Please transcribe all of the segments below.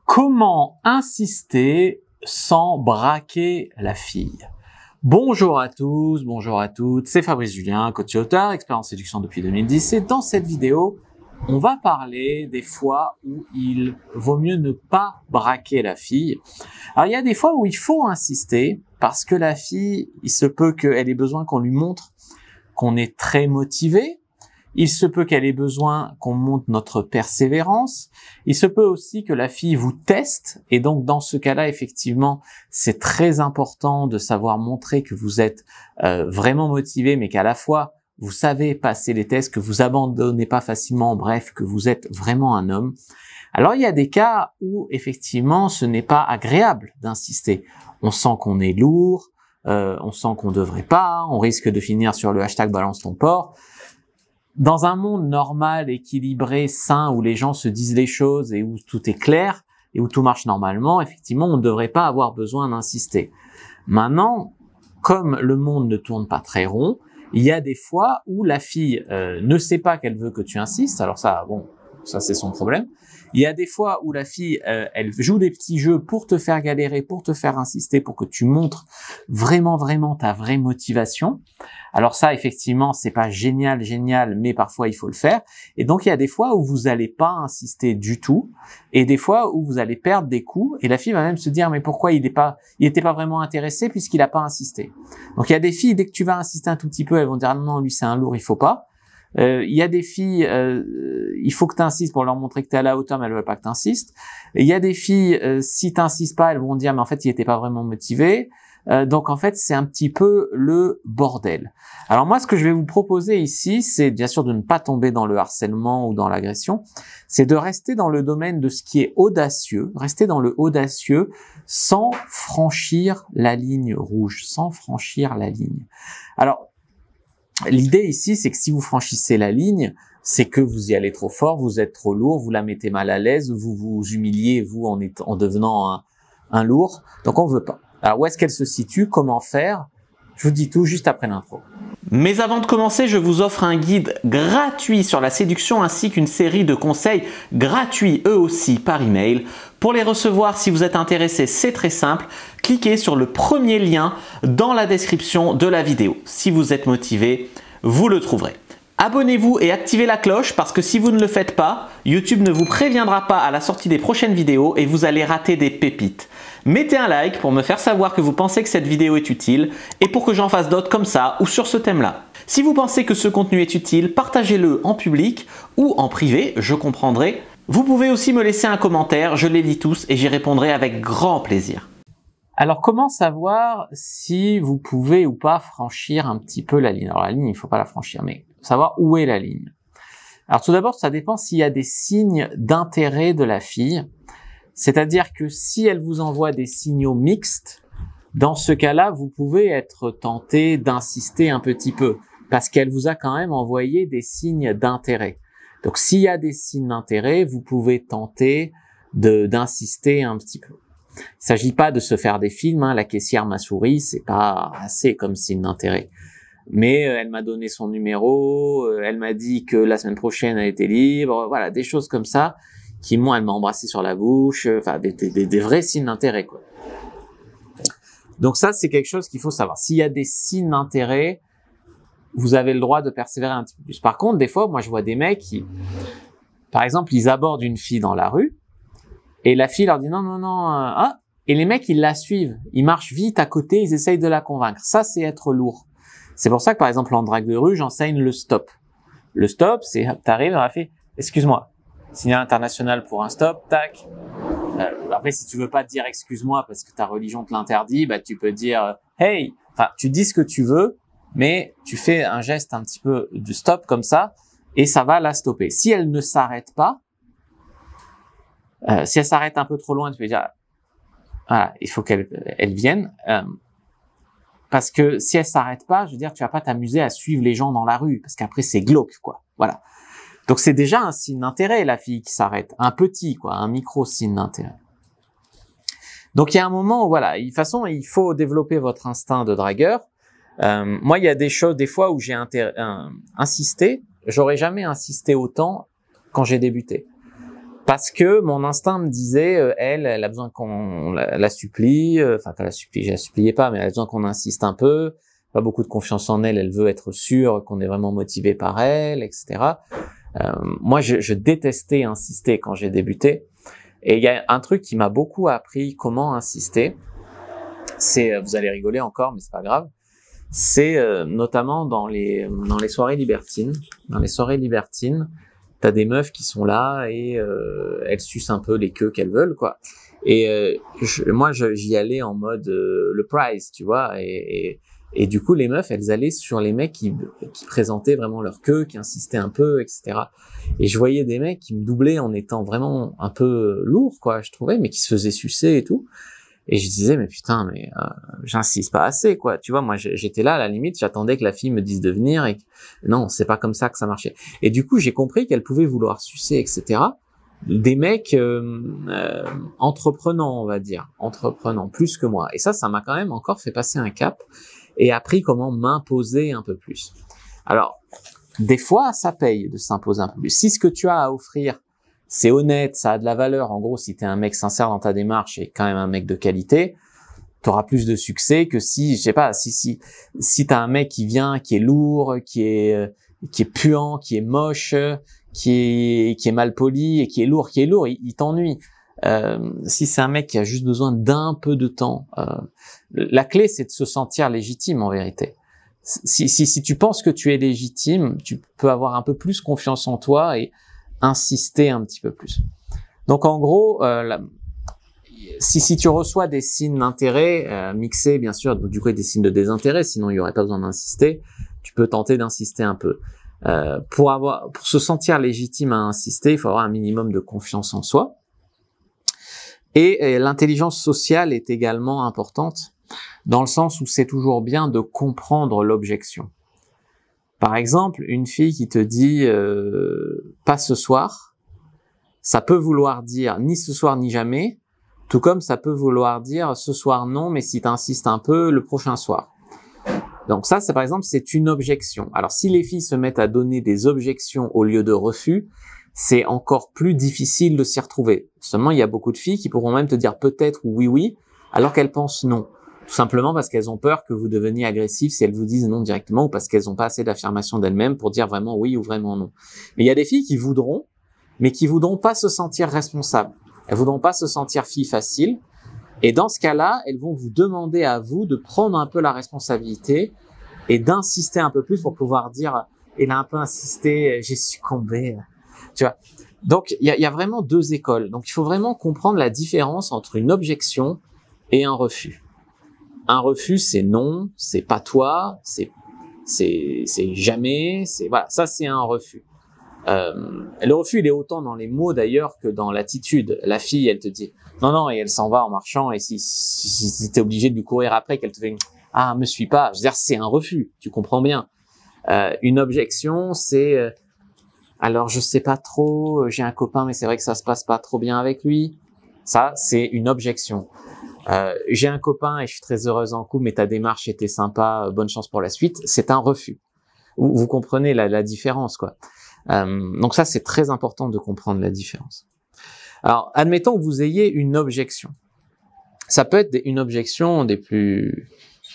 Comment insister sans braquer la fille? Bonjour à tous, bonjour à toutes, c'est Fabrice Julien, coach et auteur, expert en séduction depuis 2010 et dans cette vidéo, on va parler des fois où il vaut mieux ne pas braquer la fille. Alors il y a des fois où il faut insister parce que la fille, il se peut qu'elle ait besoin qu'on lui montre qu'on est très motivé. Il se peut qu'elle ait besoin qu'on montre notre persévérance. Il se peut aussi que la fille vous teste. Et donc, dans ce cas-là, effectivement, c'est très important de savoir montrer que vous êtes vraiment motivé, mais qu'à la fois, vous savez passer les tests, que vous abandonnez pas facilement, bref, que vous êtes vraiment un homme. Alors, il y a des cas où, effectivement, ce n'est pas agréable d'insister. On sent qu'on est lourd, on sent qu'on devrait pas, on risque de finir sur le hashtag balance ton porc. Dans un monde normal, équilibré, sain, où les gens se disent les choses et où tout est clair et où tout marche normalement, effectivement, on ne devrait pas avoir besoin d'insister. Maintenant, comme le monde ne tourne pas très rond, il y a des fois où la fille ne sait pas qu'elle veut que tu insistes. Alors ça, bon, ça c'est son problème. Il y a des fois où la fille, elle joue des petits jeux pour te faire galérer, pour te faire insister, pour que tu montres vraiment ta vraie motivation. Alors ça, effectivement, c'est pas génial, mais parfois il faut le faire. Et donc il y a des fois où vous allez pas insister du tout, et des fois où vous allez perdre des coups, et la fille va même se dire mais pourquoi il était pas vraiment intéressé puisqu'il a pas insisté. Donc il y a des filles, dès que tu vas insister un tout petit peu, elles vont dire non, lui c'est un lourd, il faut pas. Il y a des filles, il faut que tu insistes pour leur montrer que tu es à la hauteur, mais elles veulent pas que tu insistes. Il y a des filles, si tu insistes pas, elles vont dire mais en fait il était pas vraiment motivé. Donc en fait c'est un petit peu le bordel. Alors moi ce que je vais vous proposer ici, c'est bien sûr de ne pas tomber dans le harcèlement ou dans l'agression, c'est de rester dans le domaine de ce qui est audacieux, rester dans le audacieux sans franchir la ligne rouge, sans franchir la ligne. Alors l'idée ici, c'est que si vous franchissez la ligne, c'est que vous y allez trop fort, vous êtes trop lourd, vous la mettez mal à l'aise, vous vous humiliez, vous, en devenant un lourd. Donc, on veut pas. Alors, où est-ce qu'elle se situe? Comment faire? Je vous dis tout juste après l'intro. Mais avant de commencer, je vous offre un guide gratuit sur la séduction ainsi qu'une série de conseils gratuits eux aussi par email. Pour les recevoir, si vous êtes intéressé, c'est très simple. Cliquez sur le premier lien dans la description de la vidéo. Si vous êtes motivé, vous le trouverez. Abonnez-vous et activez la cloche parce que si vous ne le faites pas, YouTube ne vous préviendra pas à la sortie des prochaines vidéos et vous allez rater des pépites. Mettez un like pour me faire savoir que vous pensez que cette vidéo est utile et pour que j'en fasse d'autres comme ça ou sur ce thème-là. Si vous pensez que ce contenu est utile, partagez-le en public ou en privé, je comprendrai. Vous pouvez aussi me laisser un commentaire, je les lis tous et j'y répondrai avec grand plaisir. Alors comment savoir si vous pouvez ou pas franchir un petit peu la ligne? Alors la ligne, il faut pas la franchir, mais savoir où est la ligne. Alors tout d'abord, ça dépend s'il y a des signes d'intérêt de la fille. C'est-à-dire que si elle vous envoie des signaux mixtes, dans ce cas-là, vous pouvez être tenté d'insister un petit peu parce qu'elle vous a quand même envoyé des signes d'intérêt. Donc s'il y a des signes d'intérêt, vous pouvez tenter d'insister un petit peu. Il s'agit pas de se faire des films, hein, la caissière m'a souri, c'est pas assez comme signe d'intérêt. Mais elle m'a donné son numéro, elle m'a dit que la semaine prochaine elle était libre, voilà, des choses comme ça qui moi elle m'a embrassé sur la bouche, enfin des vrais signes d'intérêt quoi. Donc ça c'est quelque chose qu'il faut savoir. S'il y a des signes d'intérêt, vous avez le droit de persévérer un petit peu plus. Par contre, des fois, moi je vois des mecs qui, par exemple, ils abordent une fille dans la rue et la fille leur dit non, ah, et les mecs ils la suivent, ils marchent vite à côté, ils essayent de la convaincre. Ça c'est être lourd. C'est pour ça que par exemple en drague de rue, j'enseigne le stop. Le stop, c'est t'arrives, on a fait excuse-moi. Signal international pour un stop, tac. Après, si tu veux pas dire excuse-moi parce que ta religion te l'interdit, bah tu peux dire hey. Enfin, tu dis ce que tu veux, mais tu fais un geste un petit peu de stop comme ça et ça va la stopper. Si elle ne s'arrête pas, si elle s'arrête un peu trop loin, tu peux dire voilà, il faut qu'elle vienne. Parce que si elle s'arrête pas, je veux dire, tu vas pas t'amuser à suivre les gens dans la rue parce qu'après c'est glauque quoi. Voilà. Donc c'est déjà un signe d'intérêt, la fille qui s'arrête. Un petit, quoi, un micro signe d'intérêt. Donc il y a un moment où, voilà, de toute façon, il faut développer votre instinct de dragueur. Moi, il y a des choses, des fois où j'ai insisté. J'aurais jamais insisté autant quand j'ai débuté. Parce que mon instinct me disait, elle a besoin qu'on la supplie, enfin qu'elle la supplie, je la suppliais pas, mais elle a besoin qu'on insiste un peu, pas beaucoup de confiance en elle, elle veut être sûre qu'on est vraiment motivé par elle, etc. Moi, je détestais insister quand j'ai débuté, et il y a un truc qui m'a beaucoup appris comment insister, c'est, vous allez rigoler encore, mais c'est pas grave, c'est notamment dans les soirées libertines. Dans les soirées libertines, t'as des meufs qui sont là et elles sucent un peu les queues qu'elles veulent, quoi. Et moi, j'y allais en mode le prize, tu vois. Et du coup, les meufs, elles allaient sur les mecs qui présentaient vraiment leur queue, qui insistaient un peu, etc. Et je voyais des mecs qui me doublaient en étant vraiment un peu lourds, quoi, je trouvais, mais qui se faisaient sucer et tout. Et je disais, mais putain, mais j'insiste pas assez, quoi. Tu vois, moi, j'étais là, à la limite, j'attendais que la fille me dise de venir et non, c'est pas comme ça que ça marchait. Et du coup, j'ai compris qu'elle pouvait vouloir sucer, etc. Des mecs entreprenants, on va dire, entreprenants, plus que moi. Et ça m'a quand même encore fait passer un cap et appris comment m'imposer un peu plus. Alors, des fois, ça paye de s'imposer un peu plus. Si ce que tu as à offrir, c'est honnête, ça a de la valeur. En gros, si t'es un mec sincère dans ta démarche et quand même un mec de qualité, t'auras plus de succès que si, je sais pas, si t'as un mec qui vient, qui est lourd, qui est puant, qui est moche, qui est mal poli et qui est lourd, il t'ennuie. Si c'est un mec qui a juste besoin d'un peu de temps, la clé c'est de se sentir légitime en vérité. Si tu penses que tu es légitime, tu peux avoir un peu plus confiance en toi et insister un petit peu plus. Donc en gros, si tu reçois des signes d'intérêt mixés, bien sûr, du coup des signes de désintérêt, sinon il y aurait pas besoin d'insister, tu peux tenter d'insister un peu. Pour se sentir légitime à insister, il faut avoir un minimum de confiance en soi. Et l'intelligence sociale est également importante, dans le sens où c'est toujours bien de comprendre l'objection. Par exemple, une fille qui te dit pas ce soir, ça peut vouloir dire ni ce soir ni jamais, tout comme ça peut vouloir dire ce soir non, mais si tu insistes un peu, le prochain soir. Donc ça, par exemple, c'est une objection. Alors si les filles se mettent à donner des objections au lieu de refus, c'est encore plus difficile de s'y retrouver. Seulement, il y a beaucoup de filles qui pourront même te dire peut-être ou oui, alors qu'elles pensent non. Tout simplement parce qu'elles ont peur que vous deveniez agressif si elles vous disent non directement ou parce qu'elles n'ont pas assez d'affirmation d'elles-mêmes pour dire vraiment oui ou vraiment non. Mais il y a des filles qui voudront, mais qui voudront pas se sentir responsables. Elles voudront pas se sentir filles faciles. Et dans ce cas-là, elles vont vous demander à vous de prendre un peu la responsabilité et d'insister un peu plus pour pouvoir dire « il a un peu insisté, j'ai succombé ». Tu vois. Donc, il y a vraiment deux écoles. Donc, il faut vraiment comprendre la différence entre une objection et un refus. Un refus, c'est non, c'est pas toi, c'est jamais, voilà, ça c'est un refus. Le refus, il est autant dans les mots d'ailleurs que dans l'attitude. La fille, elle te dit non, et elle s'en va en marchant, et si t'es obligé de lui courir après, qu'elle te fait ah, me suis pas, je veux dire, c'est un refus, tu comprends bien. Une objection, c'est alors je sais pas trop, j'ai un copain, mais c'est vrai que ça se passe pas trop bien avec lui. Ça, c'est une objection. J'ai un copain et je suis très heureuse en couple, mais ta démarche était sympa, bonne chance pour la suite. C'est un refus. Vous comprenez la différence, quoi. Donc ça, c'est très important de comprendre la différence. Alors, admettons que vous ayez une objection. Ça peut être une objection des plus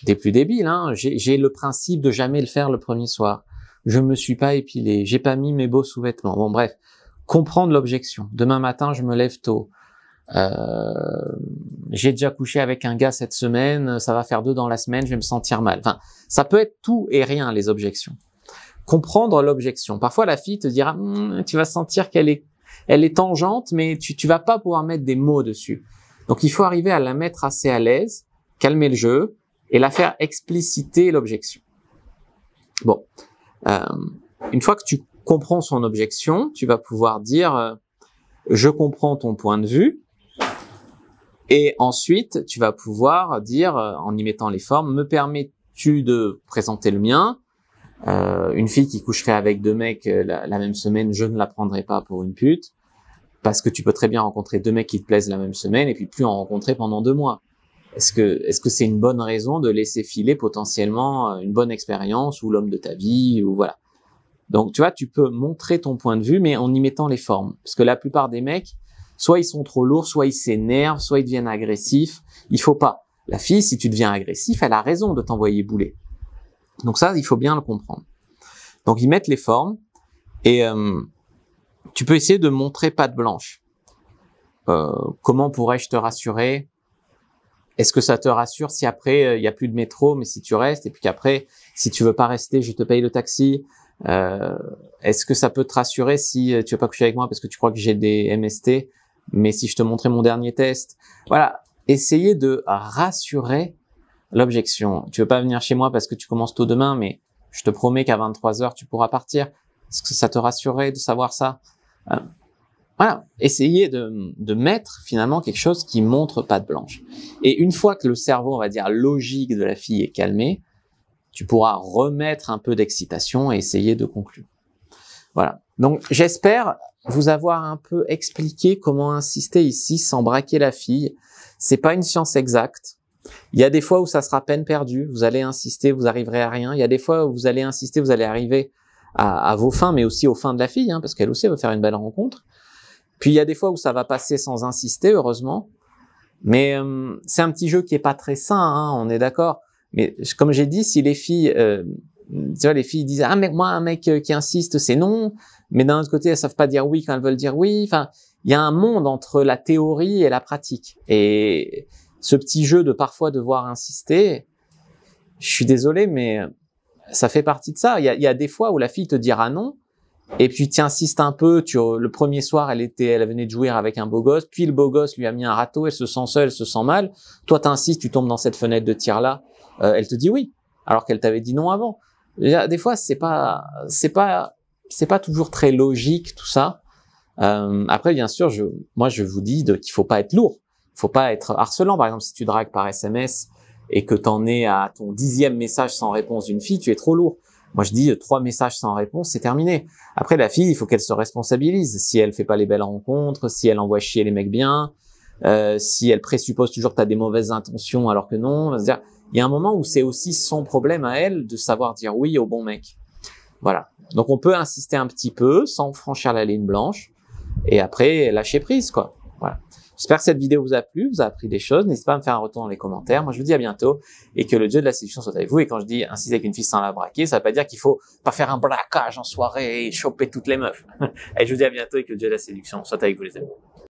débiles, hein. J'ai le principe de jamais le faire le premier soir. Je me suis pas épilé. J'ai pas mis mes beaux sous-vêtements. Bon, bref. Comprendre l'objection. Demain matin, je me lève tôt. J'ai déjà couché avec un gars cette semaine, ça va faire 2 dans la semaine, je vais me sentir mal. Enfin, ça peut être tout et rien, les objections. Comprendre l'objection. Parfois, la fille te dira, tu vas sentir qu'elle est tangente, mais tu vas pas pouvoir mettre des mots dessus. Donc, il faut arriver à la mettre assez à l'aise, calmer le jeu et la faire expliciter l'objection. Bon. Une fois que tu comprends son objection, tu vas pouvoir dire, je comprends ton point de vue. Et ensuite, tu vas pouvoir dire, en y mettant les formes, me permets-tu de présenter le mien? Une fille qui coucherait avec 2 mecs la même semaine, je ne la prendrai pas pour une pute, parce que tu peux très bien rencontrer 2 mecs qui te plaisent la même semaine et puis plus en rencontrer pendant 2 mois. Est-ce que c'est une bonne raison de laisser filer potentiellement une bonne expérience ou l'homme de ta vie ou voilà? Donc, tu vois, tu peux montrer ton point de vue, mais en y mettant les formes. Parce que la plupart des mecs, soit ils sont trop lourds, soit ils s'énervent, soit ils deviennent agressifs. Il faut pas. La fille, si tu deviens agressif, elle a raison de t'envoyer bouler. Donc ça, il faut bien le comprendre. Donc, ils mettent les formes et tu peux essayer de montrer patte blanche. Comment pourrais-je te rassurer? Est-ce que ça te rassure si après, il y a plus de métro, mais si tu restes, et puis qu'après, si tu veux pas rester, je te paye le taxi? Est-ce que ça peut te rassurer si tu veux pas coucher avec moi parce que tu crois que j'ai des MST, mais si je te montrais mon dernier test? Voilà. Essayez de rassurer l'objection. Tu veux pas venir chez moi parce que tu commences tôt demain, mais je te promets qu'à 23h, tu pourras partir. Est-ce que ça te rassurerait de savoir ça? Voilà. Essayez de mettre finalement quelque chose qui montre patte blanche. Et une fois que le cerveau, on va dire, logique de la fille est calmé, tu pourras remettre un peu d'excitation et essayer de conclure. Voilà. Donc, j'espère vous avoir un peu expliqué comment insister ici sans braquer la fille. C'est pas une science exacte. Il y a des fois où ça sera peine perdue. Vous allez insister, vous arriverez à rien. Il y a des fois où vous allez insister, vous allez arriver à vos fins, mais aussi aux fins de la fille, hein, parce qu'elle aussi veut faire une belle rencontre. Puis il y a des fois où ça va passer sans insister, heureusement. Mais c'est un petit jeu qui est pas très sain, hein, on est d'accord. Mais comme j'ai dit, si les filles, tu vois, les filles disent ah mais moi un mec qui insiste c'est non, mais d'un autre côté elles savent pas dire oui quand elles veulent dire oui. Enfin, il y a un monde entre la théorie et la pratique. Et ce petit jeu de parfois devoir insister, je suis désolé, mais ça fait partie de ça. Il y a des fois où la fille te dira non. Et puis tu insistes un peu, le premier soir elle venait de jouir avec un beau gosse, puis le beau gosse lui a mis un râteau, elle se sent seule, elle se sent mal. Toi t'insistes, tu tombes dans cette fenêtre de tir là, elle te dit oui, alors qu'elle t'avait dit non avant. Des fois c'est pas toujours très logique tout ça. Après bien sûr, moi je vous dis qu'il faut pas être lourd, il faut pas être harcelant. Par exemple si tu dragues par SMS et que t'en es à ton 10e message sans réponse d'une fille, tu es trop lourd. Moi, je dis 3 messages sans réponse, c'est terminé. Après, la fille, il faut qu'elle se responsabilise. Si elle fait pas les belles rencontres, si elle envoie chier les mecs bien, si elle présuppose toujours que tu as des mauvaises intentions alors que non. C'est-à-dire, il y a un moment où c'est aussi son problème à elle de savoir dire oui au bon mec. Voilà. Donc, on peut insister un petit peu sans franchir la ligne blanche et après lâcher prise, quoi. Voilà. J'espère que cette vidéo vous a plu, vous a appris des choses. N'hésitez pas à me faire un retour dans les commentaires. Moi, je vous dis à bientôt et que le dieu de la séduction soit avec vous. Et quand je dis insister avec une fille sans la braquer, ça veut pas dire qu'il faut pas faire un braquage en soirée et choper toutes les meufs. Et je vous dis à bientôt et que le dieu de la séduction soit avec vous, les amis.